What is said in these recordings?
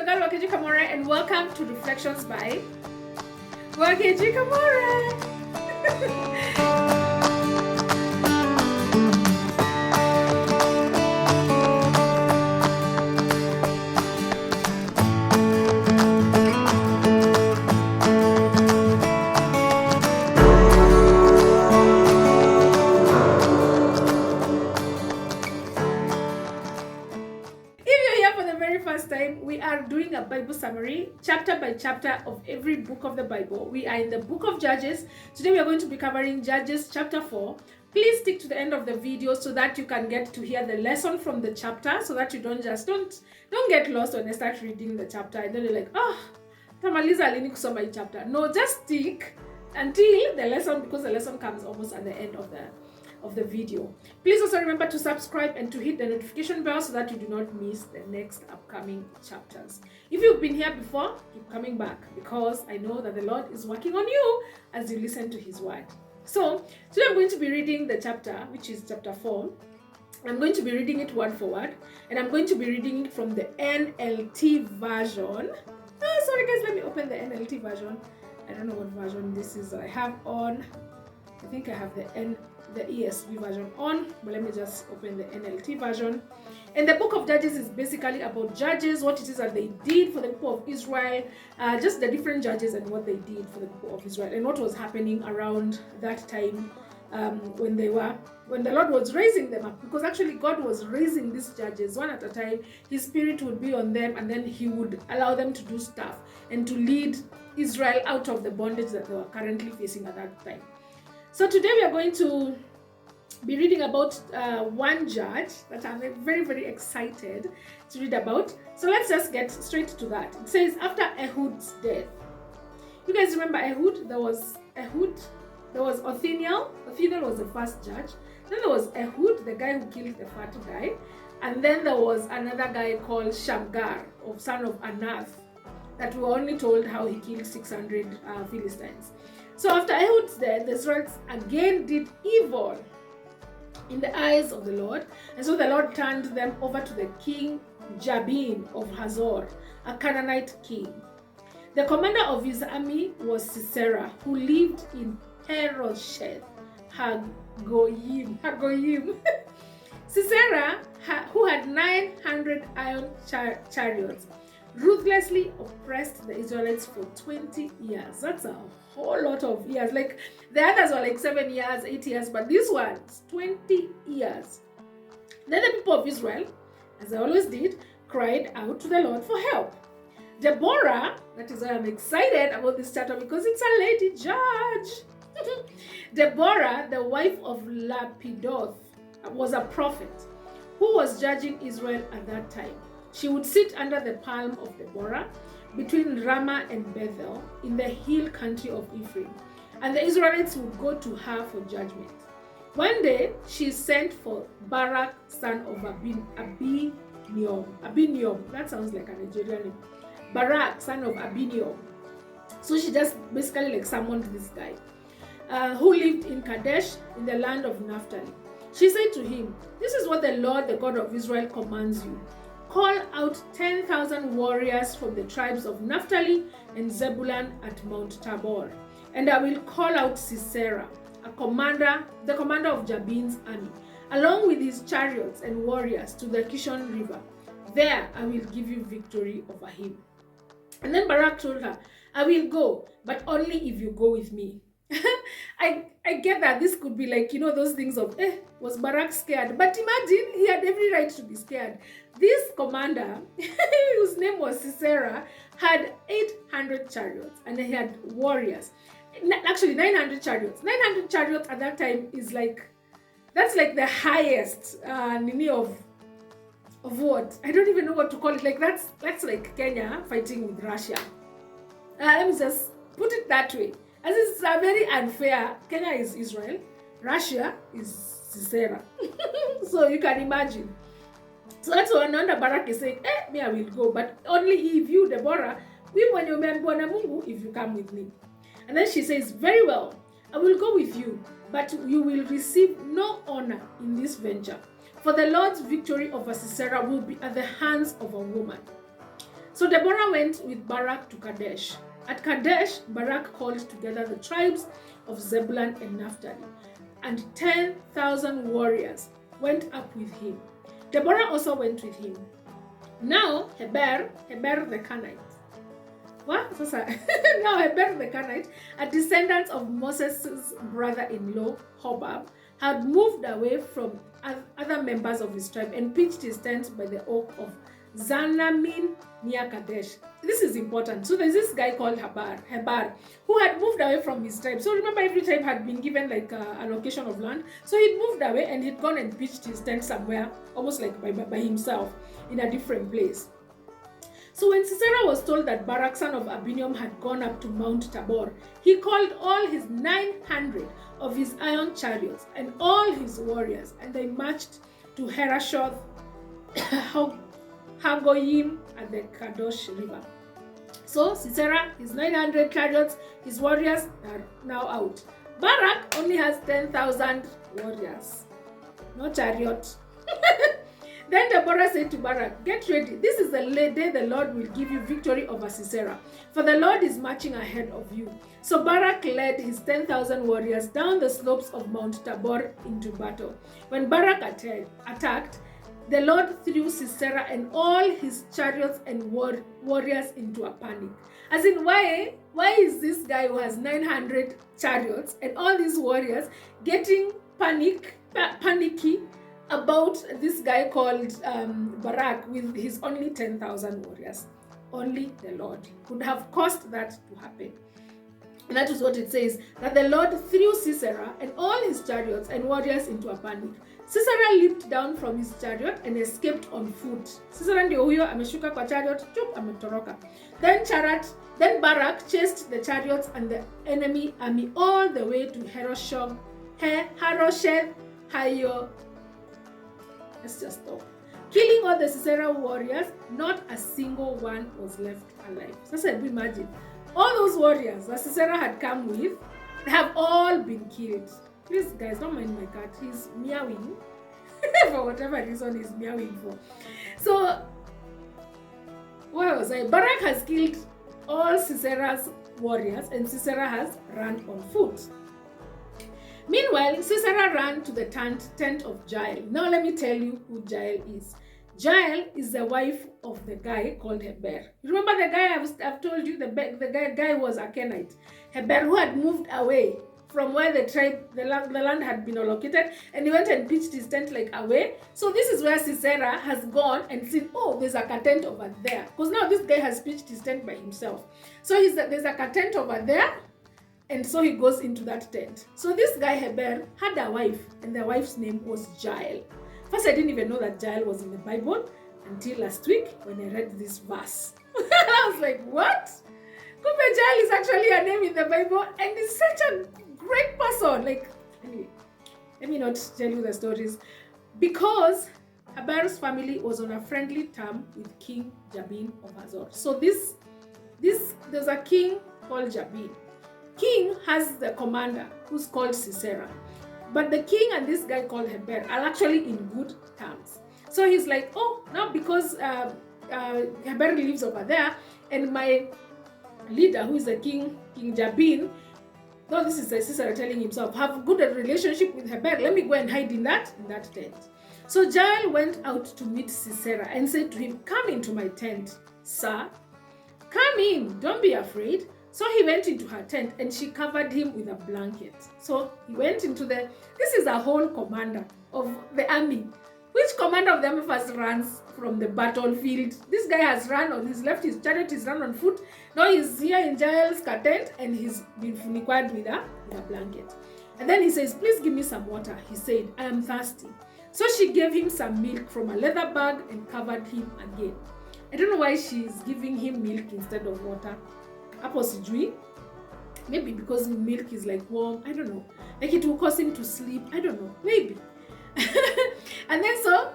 girl Wakeji Kamore, and welcome to Reflections by Wakeji Kamore. We are doing a Bible summary, chapter by chapter of every book of the Bible. We are in the book of Judges. Today we are going to be covering Judges chapter 4. Please stick to the end of the video so that you can get to hear the lesson from the chapter, so that you don't get lost when I start reading the chapter and then you're like, tamaliza lini kusoma hii chapter. No, just stick until the lesson, because the lesson comes almost at the end of the video. Please also remember to subscribe and to hit the notification bell so that you do not miss the next upcoming chapters. If you've been here before, keep coming back, because I know that the Lord is working on you as you listen to his word. So today I'm going to be reading the chapter, which is chapter 4. I'm going to be reading it word for word, and I'm going to be reading it from the NLT version. Sorry guys, let me open the NLT version. I don't know what version this is that I have on. I think I have the ESV version on, but let me just open the NLT version. And the book of Judges is basically about judges, what it is that they did for the people of Israel, just the different judges and what they did for the people of Israel, and what was happening around that time when the Lord was raising them up. Because actually God was raising these judges one at a time. His spirit would be on them, and then he would allow them to do stuff and to lead Israel out of the bondage that they were currently facing at that time. So today we are going to be reading about one judge that I'm very, very excited to read about. So let's just get straight to that. It says, after Ehud's death. You guys remember Ehud? There was Ehud. There was Othniel. Othniel was the first judge. Then there was Ehud, the guy who killed the fat guy. And then there was another guy called Shamgar, son of Anath, that we were only told how he killed 600 Philistines. So after Ehud's death, the Israelites again did evil in the eyes of the Lord. And so the Lord turned them over to the king Jabin of Hazor, a Canaanite king. The commander of his army was Sisera, who lived in Harosheth Hagoyim. Sisera, who had 900 iron chariots, ruthlessly oppressed the Israelites for 20 years. That's a whole lot of years. Like the others were like 7 years, 8 years, but this one's 20 years. Then the people of Israel, as they always did, cried out to the Lord for help. Deborah, that is why I'm excited about this chapter, because it's a lady judge. Deborah, the wife of Lapidoth, was a prophet who was judging Israel at that time. She would sit under the palm of Deborah between Ramah and Bethel in the hill country of Ephraim, and the Israelites would go to her for judgment. One day, she sent for Barak, son of Abiniom. That sounds like a Nigerian name. Barak, son of Abiniom. So she just basically like summoned this guy who lived in Kadesh in the land of Naphtali. She said to him, "This is what the Lord, the God of Israel, commands you. Call out 10,000 warriors from the tribes of Naphtali and Zebulun at Mount Tabor, and I will call out Sisera, the commander of Jabin's army, along with his chariots and warriors to the Kishon River. There I will give you victory over him." And then Barak told her, "I will go, but only if you go with me." I get that this could be like, those things of, was Barak scared? But imagine, he had every right to be scared. This commander, whose name was Sisera, had 800 chariots, and he had warriors. Actually, 900 chariots. 900 chariots at that time is like, that's like the highest of what? I don't even know what to call it. Like that's like Kenya fighting with Russia. Let me just put it that way. As it's very unfair. Kenya is Israel, Russia is Sisera. So you can imagine. So that's why Nanda Barak is saying, me I will go, but only if you, Deborah, if you come with me. And then she says, "Very well, I will go with you, but you will receive no honor in this venture, for the Lord's victory over Sisera will be at the hands of a woman." So Deborah went with Barak to Kadesh. At Kadesh, Barak called together the tribes of Zebulun and Naphtali, and 10,000 warriors went up with him. Deborah also went with him. Now Heber the Kenite. What? Now Heber the Kenite, a descendant of Moses' brother-in-law Hobab, had moved away from other members of his tribe and pitched his tent by the oak of Zanamin near Kadesh. This is important. So there's this guy called Heber, who had moved away from his tribe. So remember, every tribe had been given like a location of land. So he'd moved away and he'd gone and pitched his tent somewhere, almost like by himself, in a different place. So when Sisera was told that Barak, son of Abinoam, had gone up to Mount Tabor, he called all his 900 of his iron chariots and all his warriors, and they marched to Herashoth Hagoyim at the Kadosh River. So Sisera, his 900 chariots, his warriors are now out. Barak only has 10,000 warriors, no chariot. Then Deborah said to Barak, "Get ready. This is the day the Lord will give you victory over Sisera, for the Lord is marching ahead of you." So Barak led his 10,000 warriors down the slopes of Mount Tabor into battle. When Barak attacked, the Lord threw Sisera and all his chariots and warriors into a panic. As in, why is this guy who has 900 chariots and all these warriors getting panicky about this guy called Barak with his only 10,000 warriors? Only the Lord could have caused that to happen. And that is what it says, that the Lord threw Sisera and all his chariots and warriors into a panic. Sisera leaped down from his chariot and escaped on foot. Sisera ndio huyo ameshuka kwa chariot, ametoroka. Then Barak chased the chariots and the enemy army all the way to Harosheth Hayo. Let's just stop. Killing all the Sisera warriors, not a single one was left alive. So imagine, all those warriors that Sisera had come with have all been killed. Please, guys, don't mind my cat. He's meowing. For whatever reason he's meowing for. So, where was I? Barak has killed all Sisera's warriors and Sisera has run on foot. Meanwhile, Sisera ran to the tent of Jael. Now let me tell you who Jael is. Jael is the wife of the guy called Heber. You remember the guy I've told you, the guy was a Canaanite. Heber, who had moved away from where the land had been allocated, and he went and pitched his tent like away. So this is where Sisera has gone and seen, oh, there's a tent over there. Because now this guy has pitched his tent by himself. So there's a tent over there, and so he goes into that tent. So this guy Heber had a wife, and the wife's name was Jael. First, I didn't even know that Jael was in the Bible until last week when I read this verse. I was like, what? Kumbe Jael is actually a name in the Bible, and he's such a great person. Like, anyway, let me not tell you the stories. Because Heber's family was on a friendly term with King Jabin of Hazor. So there's a king called Jabin. King has the commander who's called Sisera. But the king and this guy called Heber are actually in good terms. So he's like, oh, now because Heber lives over there, and my leader, who is the king Jabin, no, this is Sisera telling himself, have a good relationship with Heber, let me go and hide in that tent. So Jael went out to meet Sisera and said to him, come into my tent, sir. Come in, don't be afraid. So he went into her tent and she covered him with a blanket. So he went into this is a whole commander of the army. Which commander of the army first runs from the battlefield? This guy has he's left his chariot, he's run on foot. Now he's here in Jael's tent and he's been funiqued with a blanket. And then he says, please give me some water. He said, I am thirsty. So she gave him some milk from a leather bag and covered him again. I don't know why she's giving him milk instead of water. Hapo sijui. Maybe because milk is like warm. I don't know. Like it will cause him to sleep. I don't know. Maybe. And then so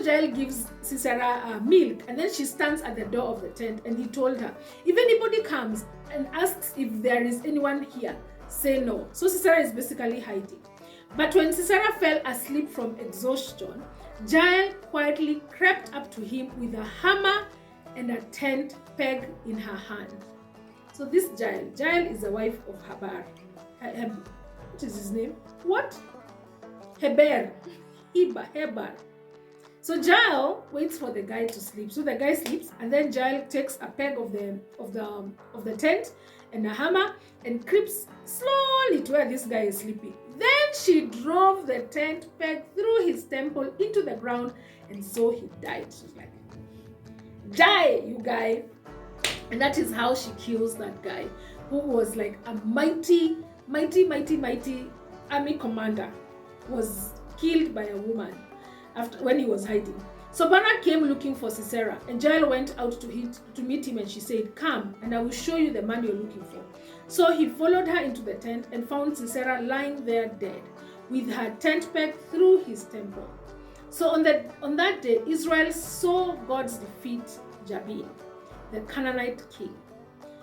Jael gives Sisera milk, and then she stands at the door of the tent, and he told her, if anybody comes and asks if there is anyone here, say no. So Sisera is basically hiding. But when Sisera fell asleep from exhaustion, Jael quietly crept up to him with a hammer and and a tent peg in her hand. So this Jael is the wife of Habar. What is his name? What? Heber. So Jael waits for the guy to sleep. So the guy sleeps, and then Jael takes a peg of the tent and a hammer and creeps slowly to where this guy is sleeping. Then she drove the tent peg through his temple into the ground, and so he died. She's like, die, you guy. And that is how she kills that guy, who was like a mighty army commander, was killed by a woman when he was hiding. So Barak came looking for Sisera, and Jael went out to meet him, and she said, come, and I will show you the man you're looking for. So he followed her into the tent and found Sisera lying there dead, with her tent peg through his temple. So on that day, Israel saw God's defeat Jabin, the Canaanite king.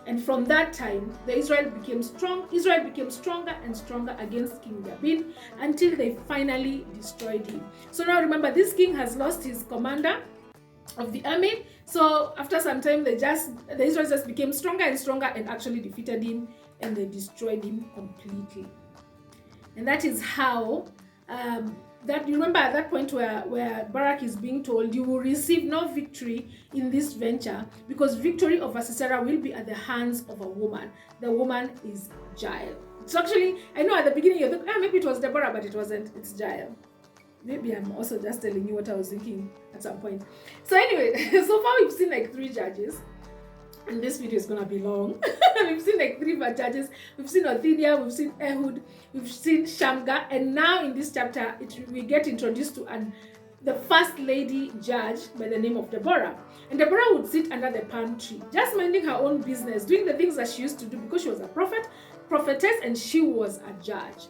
And from that time, Israel became stronger and stronger against King Jabin until they finally destroyed him. So now remember, this king has lost his commander of the army. So after some time, the Israelites just became stronger and stronger and actually defeated him, and they destroyed him completely. And that is how that, you remember at that point where Barak is being told, you will receive no victory in this venture, because victory over Sisera will be at the hands of a woman. The woman is Jael. So actually, I know at the beginning you thought, maybe it was Deborah, but it wasn't. It's Jael. Maybe I'm also just telling you what I was thinking at some point. So anyway, so far we've seen like 3 judges. And this video is gonna be long. We've seen like 3 judges. We've seen Othniel, we've seen Ehud, we've seen Shamgar, and now in this chapter we get introduced to the first lady judge by the name of Deborah. And Deborah would sit under the palm tree, just minding her own business, doing the things that she used to do, because she was a prophetess, and she was a judge.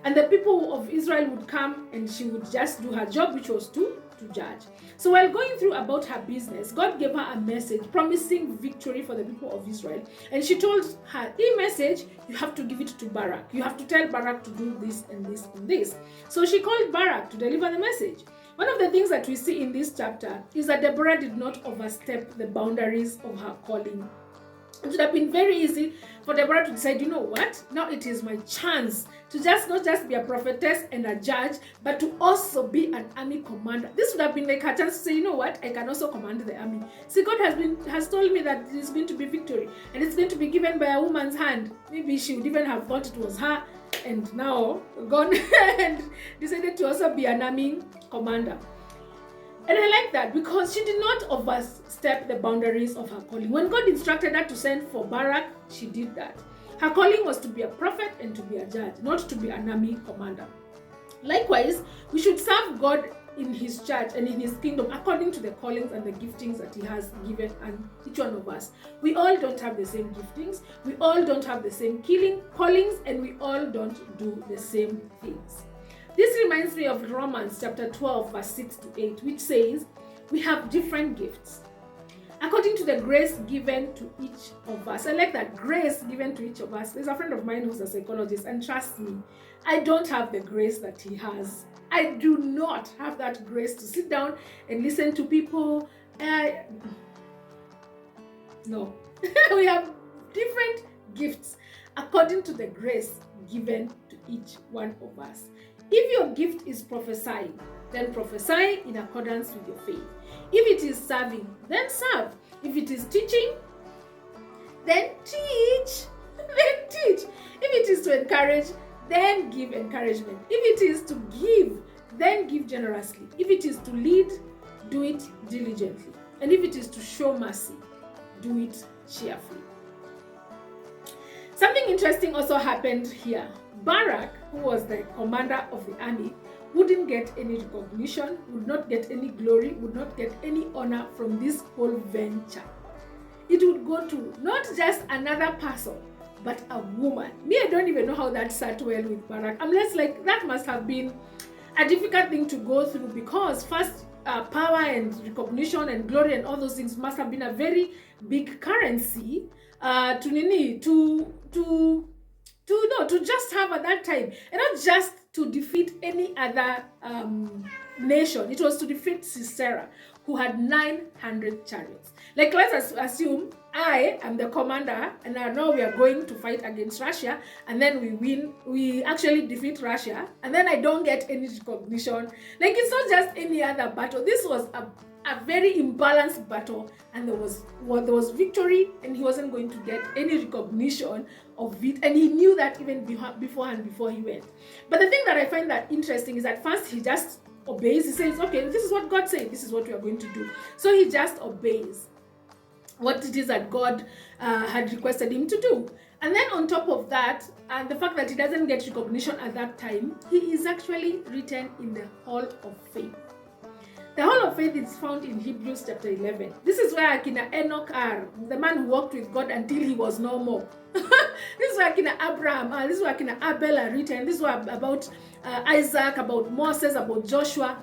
And the people of Israel would come, and she would just do her job, which was to judge. So while going through about her business, God gave her a message promising victory for the people of Israel. And she told her, message, you have to give it to Barak. You have to tell Barak to do this and this and this. So she called Barak to deliver the message. One of the things that we see in this chapter is that Deborah did not overstep the boundaries of her calling. It would have been very easy for Deborah to decide, you know what, now it is my chance to not just be a prophetess and a judge, but to also be an army commander. This would have been like her chance to say, you know what, I can also command the army. See, God has told me that there's going to be victory, and it's going to be given by a woman's hand. Maybe she would even have thought it was her, and now gone and decided to also be an army commander. And I like that, because she did not overstep the boundaries of her calling. When God instructed her to send for Barak, she did that. Her calling was to be a prophet and to be a judge, not to be an army commander. Likewise, we should serve God in his church and in his kingdom according to the callings and the giftings that he has given each one of us. We all don't have the same giftings, we all don't have the same callings, and we all don't do the same things. This reminds me of Romans chapter 12, verse 6 to 8, which says, we have different gifts according to the grace given to each of us. I like that, grace given to each of us. There's a friend of mine who's a psychologist, and trust me, I don't have the grace that he has. I do not have that grace to sit down and listen to people. No. We have different gifts according to the grace given to each one of us. If your gift is prophesying, then prophesy in accordance with your faith. If it is serving, then serve. If it is teaching, then teach. Then teach. If it is to encourage, then give encouragement. If it is to give, then give generously. If it is to lead, do it diligently. And if it is to show mercy, do it cheerfully. Something interesting also happened here. Barak, who was the commander of the army, wouldn't get any recognition, would not get any glory, would not get any honor from this whole venture. It would go to not just another person, but a woman. Me, I don't even know how that sat well with Barak. I'm less like, that must have been a difficult thing to go through, because first, power and recognition and glory and all those things must have been a very big currency to just have at that time, and not just to defeat any other nation. It was to defeat Sisera, who had 900 chariots. Like, let's assume I am the commander, and now we are going to fight against Russia, and then we win, we actually defeat Russia, and then I don't get any recognition. Like, it's not just any other battle. This was a very imbalanced battle, and there was victory, and he wasn't going to get any recognition of it, and he knew that even beforehand, before he went. But the thing that I find that interesting is that first he just obeys. He says, okay, this is what God said, this is what we are going to do. So he just obeys what it is that God had requested him to do. And then on top of that, and the fact that he doesn't get recognition at that time, he is actually written in the Hall of Faith. The Hall of Faith is found in Hebrews chapter 11. This is where Akina Enoch are, the man who walked with God until he was no more. This is where Akina Abraham, this is where Akina Abel are written. This is where about Isaac, about Moses, about Joshua.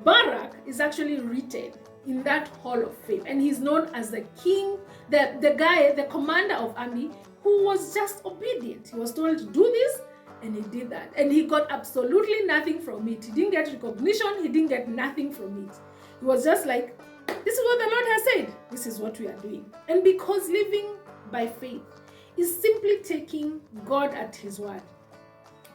Barak is actually written in that Hall of Faith, and he's known as the king, the guy, the commander of army, who was just obedient. He was told to do this, and he did that, and he got absolutely nothing from it. He didn't get recognition, he didn't get nothing from it. He was just like, this is what the Lord has said, this is what we are doing. And because living by faith is simply taking God at his word,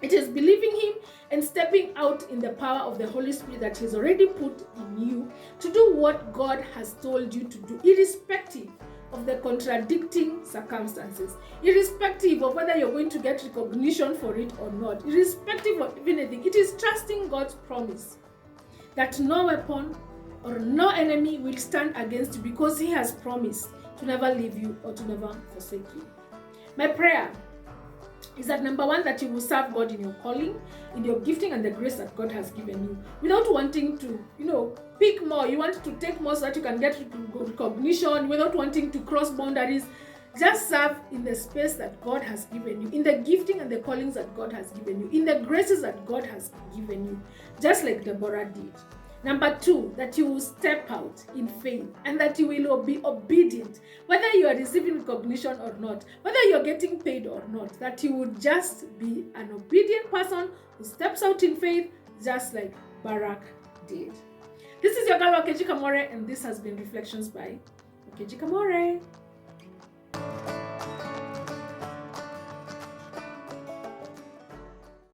it is believing him and stepping out in the power of the Holy Spirit that he's already put in you to do what God has told you to do, irrespective of the contradicting circumstances, irrespective of whether you're going to get recognition for it or not, irrespective of anything. It is trusting God's promise that no weapon or no enemy will stand against you, because he has promised to never leave you or to never forsake you. My prayer is that, number one, that you will serve God in your calling, in your gifting and the grace that God has given you, without wanting to, pick more. You want to take more so that you can get recognition, without wanting to cross boundaries. Just serve in the space that God has given you, in the gifting and the callings that God has given you, in the graces that God has given you, just like Deborah did. Number two, that you will step out in faith, and that you will be obedient, whether you are receiving recognition or not, whether you're getting paid or not, that you will just be an obedient person who steps out in faith, just like Barak did. This is your girl, Wakeji Kamore, and this has been Reflections by Wakeji Kamore.